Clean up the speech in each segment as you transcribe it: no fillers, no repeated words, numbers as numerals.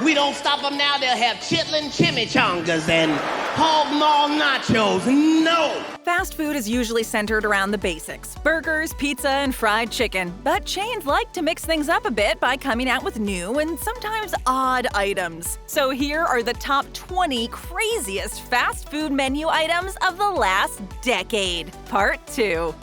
We don't stop them now, they'll have chitlin chimichangas and hog maw nachos. No! Fast food is usually centered around the basics: burgers, pizza, and fried chicken. But chains like to mix things up a bit by coming out with new and sometimes odd items. So here are the top 20 craziest fast food menu items of the last decade. Part 2.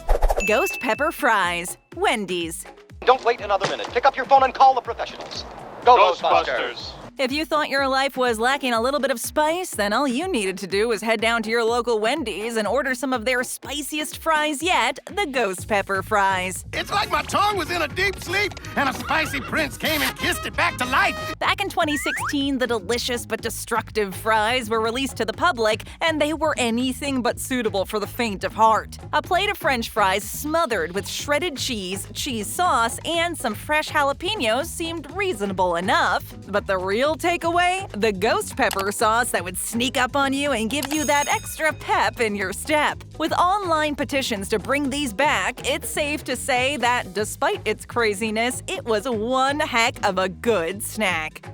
Ghost Pepper Fries. Wendy's. Don't wait another minute. Pick up your phone and call the professionals. Go Ghostbusters! If you thought your life was lacking a little bit of spice, then all you needed to do was head down to your local Wendy's and order some of their spiciest fries yet, the Ghost Pepper Fries. It's like my tongue was in a deep sleep and a spicy prince came and kissed it back to life. Back in 2016, the delicious but destructive fries were released to the public, and they were anything but suitable for the faint of heart. A plate of French fries smothered with shredded cheese, cheese sauce, and some fresh jalapenos seemed reasonable enough. But the real takeaway? The ghost pepper sauce that would sneak up on you and give you that extra pep in your step. With online petitions to bring these back, it's safe to say that despite its craziness, it was one heck of a good snack.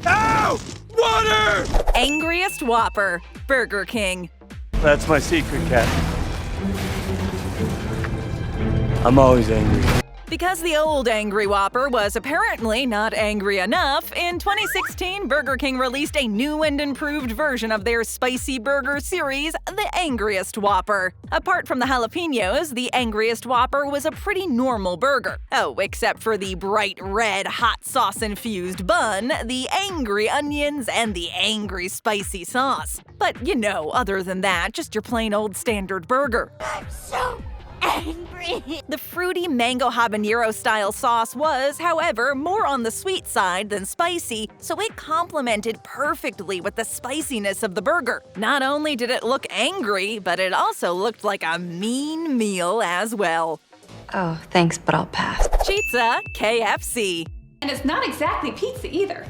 Ow! Water! Angriest Whopper. Burger King. That's my secret, Cat. I'm always angry. Because the old Angry Whopper was apparently not angry enough, in 2016, Burger King released a new and improved version of their spicy burger series, the Angriest Whopper. Apart from the jalapenos, the Angriest Whopper was a pretty normal burger. Oh, except for the bright red hot sauce-infused bun, the angry onions, and the angry spicy sauce. But, you know, other than that, just your plain old standard burger. I'm so angry. The fruity mango habanero-style sauce was, however, more on the sweet side than spicy, so it complemented perfectly with the spiciness of the burger. Not only did it look angry, but it also looked like a mean meal as well. Oh, thanks, but I'll pass. Chizza, KFC. And it's not exactly pizza either.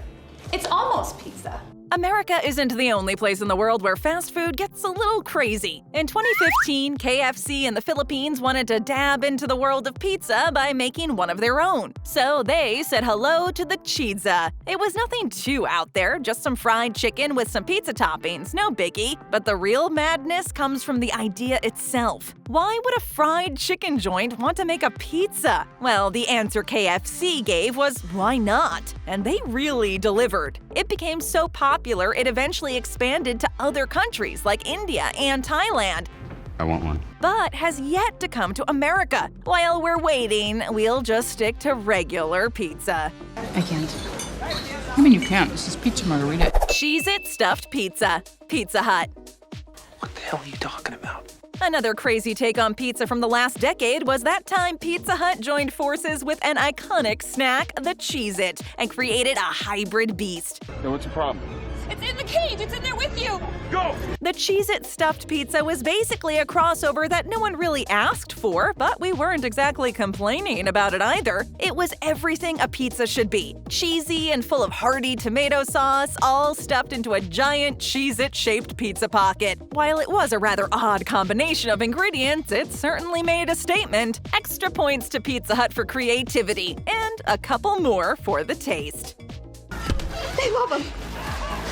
It's almost pizza. America isn't the only place in the world where fast food gets a little crazy. In 2015, KFC in the Philippines wanted to dab into the world of pizza by making one of their own. So they said hello to the Chizza. It was nothing too out there, just some fried chicken with some pizza toppings, no biggie. But the real madness comes from the idea itself. Why would a fried chicken joint want to make a pizza? Well, the answer KFC gave was, why not? And they really delivered. It became so popular it eventually expanded to other countries like India and Thailand. I want one. But has yet to come to America. While we're waiting, we'll just stick to regular pizza. I can't. I mean, you can. This is pizza margarita. Cheez-It stuffed pizza. Pizza Hut. What the hell are you talking about? Another crazy take on pizza from the last decade was that time Pizza Hut joined forces with an iconic snack, the Cheez-It, and created a hybrid beast. Yo, what's the problem? It's in the cage. It's in there with you. Go! The Cheez-It stuffed pizza was basically a crossover that no one really asked for, but we weren't exactly complaining about it either. It was everything a pizza should be. Cheesy and full of hearty tomato sauce, all stuffed into a giant Cheez-It-shaped pizza pocket. While it was a rather odd combination of ingredients, it certainly made a statement. Extra points to Pizza Hut for creativity, and a couple more for the taste. They love him.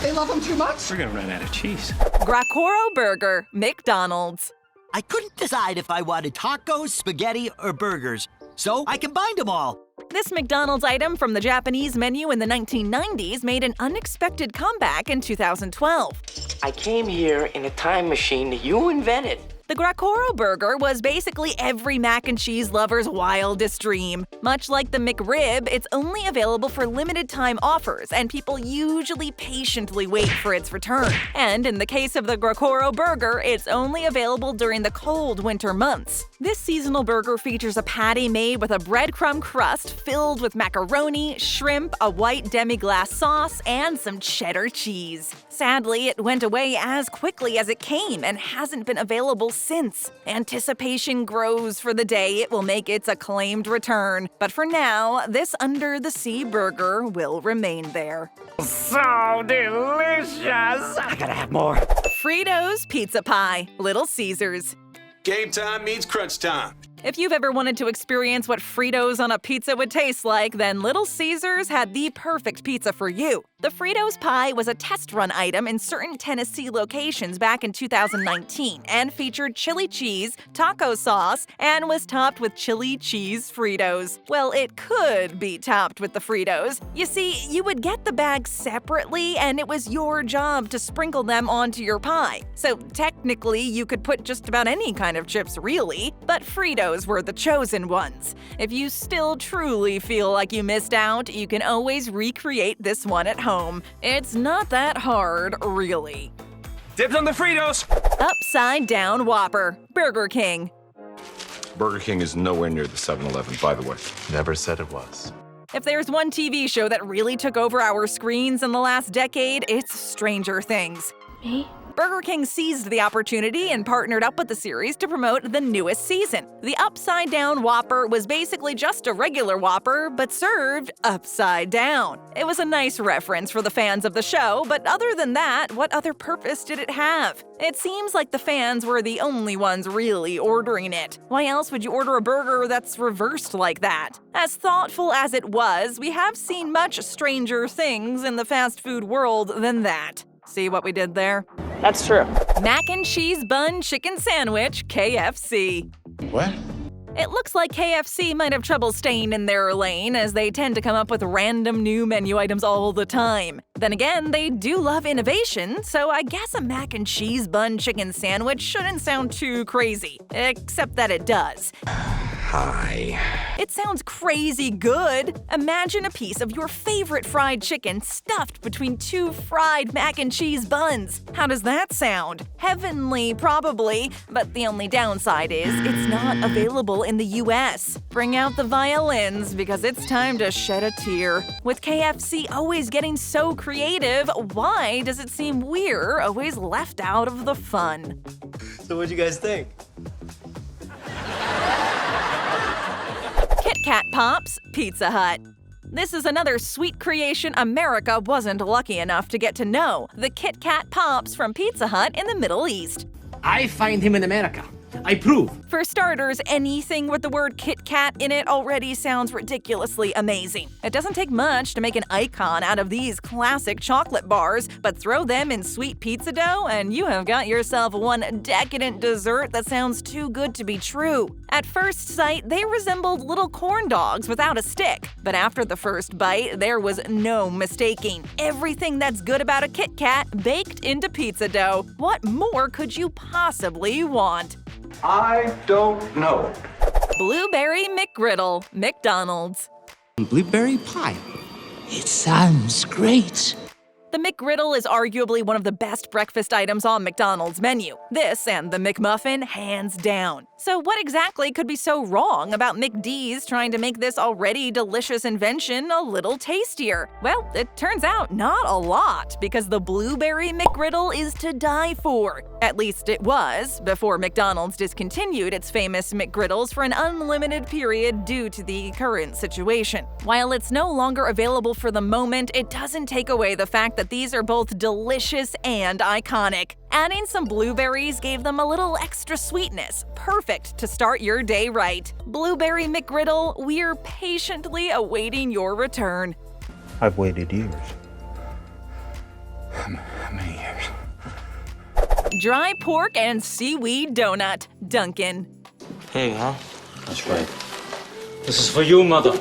They love him too much. We're gonna run out of cheese. Gracoro Burger, McDonald's. I couldn't decide if I wanted tacos, spaghetti, or burgers, so I combined them all. This McDonald's item from the Japanese menu in the 1990s made an unexpected comeback in 2012. I came here in a time machine that you invented. The Gracoro burger was basically every mac and cheese lover's wildest dream. Much like the McRib, it's only available for limited time offers, and people usually patiently wait for its return. And in the case of the Gracoro burger, it's only available during the cold winter months. This seasonal burger features a patty made with a breadcrumb crust filled with macaroni, shrimp, a white demi-glace sauce, and some cheddar cheese. Sadly, it went away as quickly as it came and hasn't been available since. Anticipation grows for the day it will make its acclaimed return. But for now, this under-the-sea burger will remain there. So delicious! I gotta have more. Fritos Pizza Pie, Little Caesars. Game time means crunch time. If you've ever wanted to experience what Fritos on a pizza would taste like, then Little Caesars had the perfect pizza for you. The Fritos pie was a test run item in certain Tennessee locations back in 2019 and featured chili cheese, taco sauce, and was topped with chili cheese Fritos. Well, it could be topped with the Fritos. You see, you would get the bag separately and it was your job to sprinkle them onto your pie. So technically, you could put just about any kind of chips really, but Fritos were the chosen ones. If you still truly feel like you missed out, you can always recreate this one at home. It's not that hard, really. Dibs on the Fritos! Upside down Whopper, Burger King. Burger King is nowhere near the 7-Eleven, by the way. Never said it was. If there's one TV show that really took over our screens in the last decade, it's Stranger Things. Me? Burger King seized the opportunity and partnered up with the series to promote the newest season. The Upside Down Whopper was basically just a regular Whopper, but served upside down. It was a nice reference for the fans of the show, but other than that, what other purpose did it have? It seems like the fans were the only ones really ordering it. Why else would you order a burger that's reversed like that? As thoughtful as it was, we have seen much stranger things in the fast food world than that. See what we did there? That's true. Mac and cheese bun chicken sandwich, KFC. What? It looks like KFC might have trouble staying in their lane, as they tend to come up with random new menu items all the time. Then again, they do love innovation, so I guess a mac and cheese bun chicken sandwich shouldn't sound too crazy. Except that it does. Hi. It sounds crazy good. Imagine a piece of your favorite fried chicken stuffed between two fried mac and cheese buns. How does that sound? Heavenly, probably, but the only downside is it's not available in the US. Bring out the violins because it's time to shed a tear. With KFC always getting so creative, why does it seem we're always left out of the fun? So what'd you guys think? Kit Kat Pops, Pizza Hut. This is another sweet creation America wasn't lucky enough to get to know, the Kit Kat Pops from Pizza Hut in the Middle East. I find him in America. I prove. For starters, anything with the word Kit Kat in it already sounds ridiculously amazing. It doesn't take much to make an icon out of these classic chocolate bars, but throw them in sweet pizza dough and you have got yourself one decadent dessert that sounds too good to be true. At first sight, they resembled little corn dogs without a stick, but after the first bite, there was no mistaking. Everything that's good about a Kit Kat baked into pizza dough. What more could you possibly want? I don't know. Blueberry McGriddle, McDonald's. Blueberry pie. It sounds great. The McGriddle is arguably one of the best breakfast items on McDonald's menu. This and the McMuffin, hands down. So what exactly could be so wrong about McD's trying to make this already delicious invention a little tastier? Well, it turns out not a lot, because the Blueberry McGriddle is to die for. At least it was, before McDonald's discontinued its famous McGriddles for an unlimited period due to the current situation. While it's no longer available for the moment, it doesn't take away the fact that these are both delicious and iconic. Adding some blueberries gave them a little extra sweetness, perfect to start your day right. Blueberry McGriddle, we're patiently awaiting your return. I've waited years. How many years? Dry pork and seaweed donut, Dunkin. Hey, huh? That's right. This is for you, mother.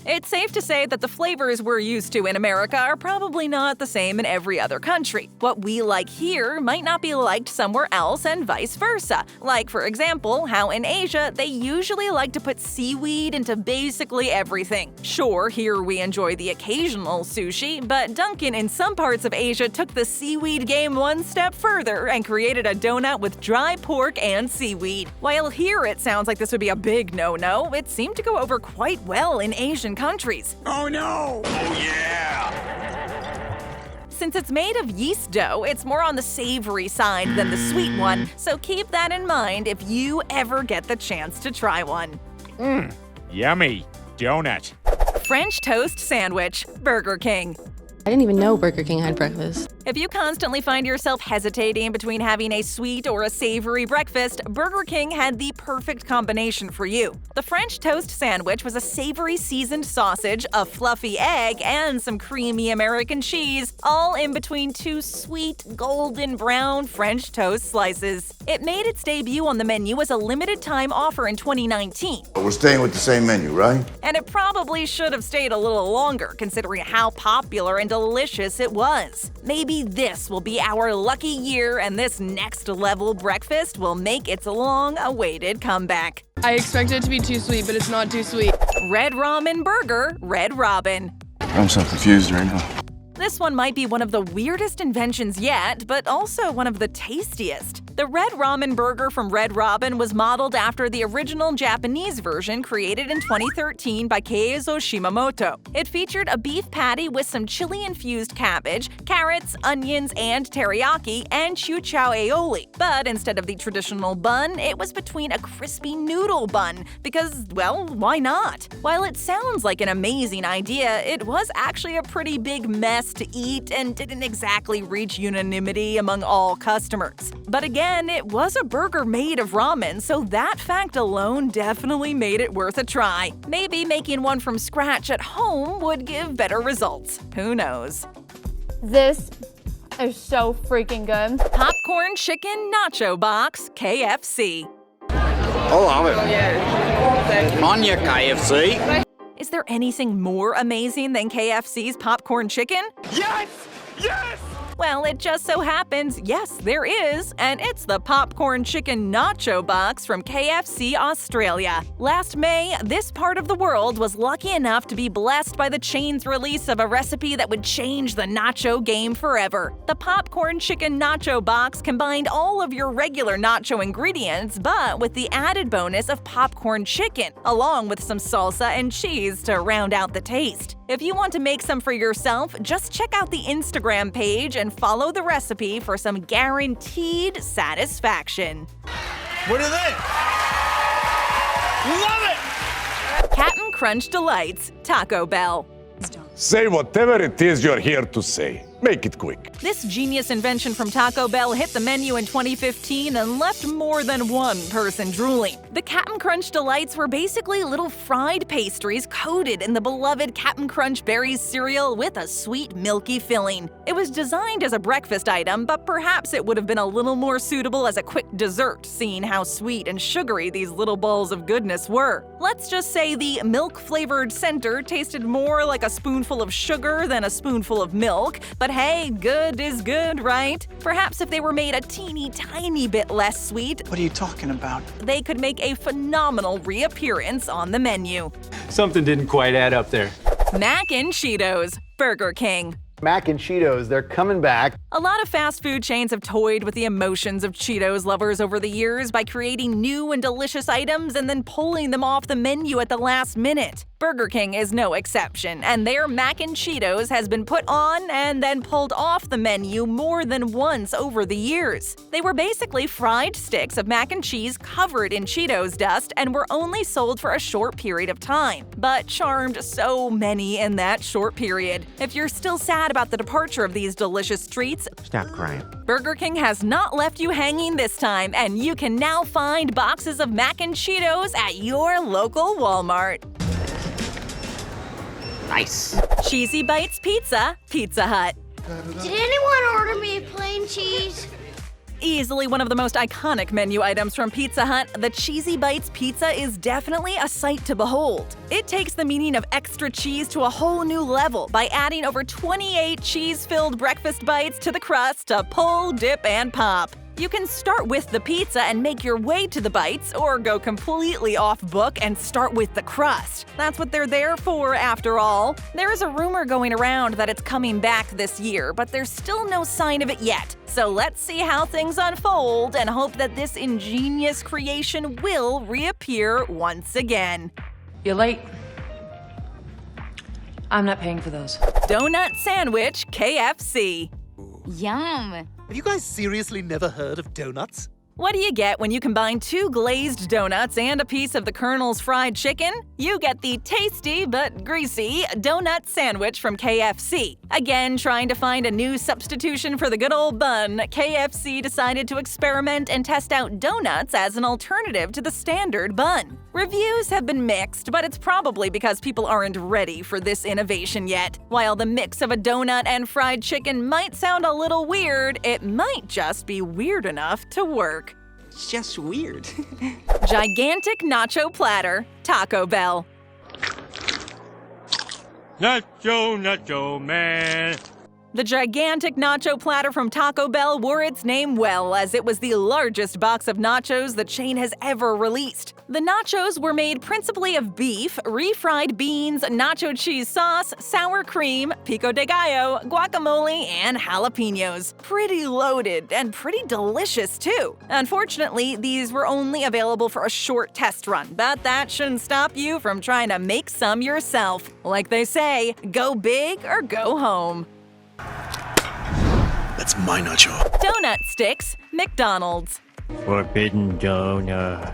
It's safe to say that the flavors we're used to in America are probably not the same in every other country. What we like here might not be liked somewhere else and vice versa. Like, for example, how in Asia, they usually like to put seaweed into basically everything. Sure, here we enjoy the occasional sushi, but Dunkin' in some parts of Asia took the seaweed game one step further and created a donut with dry pork and seaweed. While here it sounds like this would be a big no-no, it seemed to go over quite well in Asian countries. Oh no! Oh yeah! Since it's made of yeast dough, it's more on the savory side than the sweet one, so keep that in mind if you ever get the chance to try one. Yummy donut. French toast sandwich, Burger King. I didn't even know Burger King had breakfast. If you constantly find yourself hesitating between having a sweet or a savory breakfast, Burger King had the perfect combination for you. The French toast sandwich was a savory seasoned sausage, a fluffy egg, and some creamy American cheese, all in between two sweet, golden brown French toast slices. It made its debut on the menu as a limited-time offer in 2019. We're staying with the same menu, right? And it probably should have stayed a little longer, considering how popular and delicious it was. Maybe this will be our lucky year, and this next-level breakfast will make its long-awaited comeback. I expected it to be too sweet, but it's not too sweet. Red Ramen Burger, Red Robin. I'm so confused right now. This one might be one of the weirdest inventions yet, but also one of the tastiest. The Red Ramen Burger from Red Robin was modeled after the original Japanese version created in 2013 by Keizo Shimamoto. It featured a beef patty with some chili-infused cabbage, carrots, onions, and teriyaki, and chuchao aioli. But instead of the traditional bun, it was between a crispy noodle bun, because, well, why not? While it sounds like an amazing idea, it was actually a pretty big mess to eat and didn't exactly reach unanimity among all customers. But again, it was a burger made of ramen, so that fact alone definitely made it worth a try. Maybe making one from scratch at home would give better results. Who knows? This is so freaking good. Popcorn Chicken Nacho Box, KFC. Oh, on your KFC. Is there anything more amazing than KFC's popcorn chicken? Yes! Yes! Well, it just so happens, yes, there is, and it's the Popcorn Chicken Nacho Box from KFC Australia. Last May, this part of the world was lucky enough to be blessed by the chain's release of a recipe that would change the nacho game forever. The Popcorn Chicken Nacho Box combined all of your regular nacho ingredients, but with the added bonus of popcorn chicken, along with some salsa and cheese to round out the taste. If you want to make some for yourself, just check out the Instagram page and follow the recipe for some guaranteed satisfaction. What is it? Love it! Captain Crunch Delights, Taco Bell. Say whatever it is you're here to say. Make it quick. This genius invention from Taco Bell hit the menu in 2015 and left more than one person drooling. The Cap'n Crunch Delights were basically little fried pastries coated in the beloved Cap'n Crunch Berries cereal with a sweet, milky filling. It was designed as a breakfast item, but perhaps it would have been a little more suitable as a quick dessert, seeing how sweet and sugary these little balls of goodness were. Let's just say the milk-flavored center tasted more like a spoonful of sugar than a spoonful of milk, but hey, good is good, right? Perhaps if they were made a teeny tiny bit less sweet, What are you talking about? they could make a phenomenal reappearance on the menu. Something didn't quite add up there. Mac and Cheetos, Burger King. Mac and Cheetos, they're coming back. A lot of fast food chains have toyed with the emotions of Cheetos lovers over the years by creating new and delicious items and then pulling them off the menu at the last minute. Burger King is no exception, and their Mac and Cheetos has been put on and then pulled off the menu more than once over the years. They were basically fried sticks of mac and cheese covered in Cheetos dust and were only sold for a short period of time, but charmed so many in that short period. If you're still sad about the departure of these delicious treats, Stop crying. Burger King has not left you hanging this time, and you can now find boxes of Mac and Cheetos at your local Walmart. Nice. Cheesy Bites Pizza, Pizza Hut. Did anyone order me a plain cheese? Easily one of the most iconic menu items from Pizza Hut, the Cheesy Bites Pizza is definitely a sight to behold. It takes the meaning of extra cheese to a whole new level by adding over 28 cheese-filled breakfast bites to the crust to pull, dip, and pop. You can start with the pizza and make your way to the bites, or go completely off book and start with the crust. That's what they're there for, after all. There is a rumor going around that it's coming back this year, but there's still no sign of it yet. So let's see how things unfold and hope that this ingenious creation will reappear once again. You're late. I'm not paying for those. Doughnut Sandwich, KFC. Yum. Have you guys seriously never heard of donuts? What do you get when you combine 2 glazed donuts and a piece of the Colonel's fried chicken? You get the tasty but greasy Doughnut Sandwich from KFC. Again, trying to find a new substitution for the good old bun, KFC decided to experiment and test out donuts as an alternative to the standard bun. Reviews have been mixed, but it's probably because people aren't ready for this innovation yet. While the mix of a donut and fried chicken might sound a little weird, it might just be weird enough to work. It's just weird. Gigantic Nacho Platter, Taco Bell. Nacho, man. The gigantic nacho platter from Taco Bell wore its name well, as it was the largest box of nachos the chain has ever released. The nachos were made principally of beef, refried beans, nacho cheese sauce, sour cream, pico de gallo, guacamole, and jalapenos. Pretty loaded and pretty delicious too. Unfortunately, these were only available for a short test run, but that shouldn't stop you from trying to make some yourself. Like they say, go big or go home. That's my nacho. Donut sticks, McDonald's. Forbidden donut.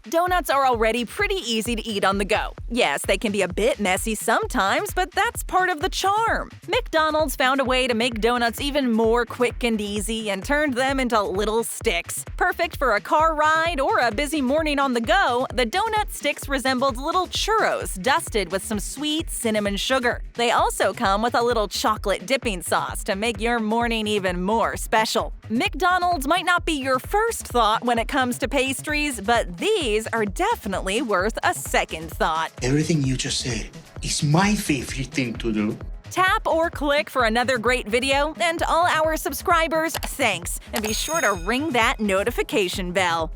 Donuts are already pretty easy to eat on the go. Yes, they can be a bit messy sometimes, but that's part of the charm. McDonald's found a way to make donuts even more quick and easy and turned them into little sticks. Perfect for a car ride or a busy morning on the go, the donut sticks resembled little churros dusted with some sweet cinnamon sugar. They also come with a little chocolate dipping sauce to make your morning even more special. McDonald's might not be your first thought when it comes to pastries, but these are definitely worth a second thought. Everything you just said is my favorite thing to do. Tap or click for another great video, and all our subscribers, thanks, and be sure to ring that notification bell.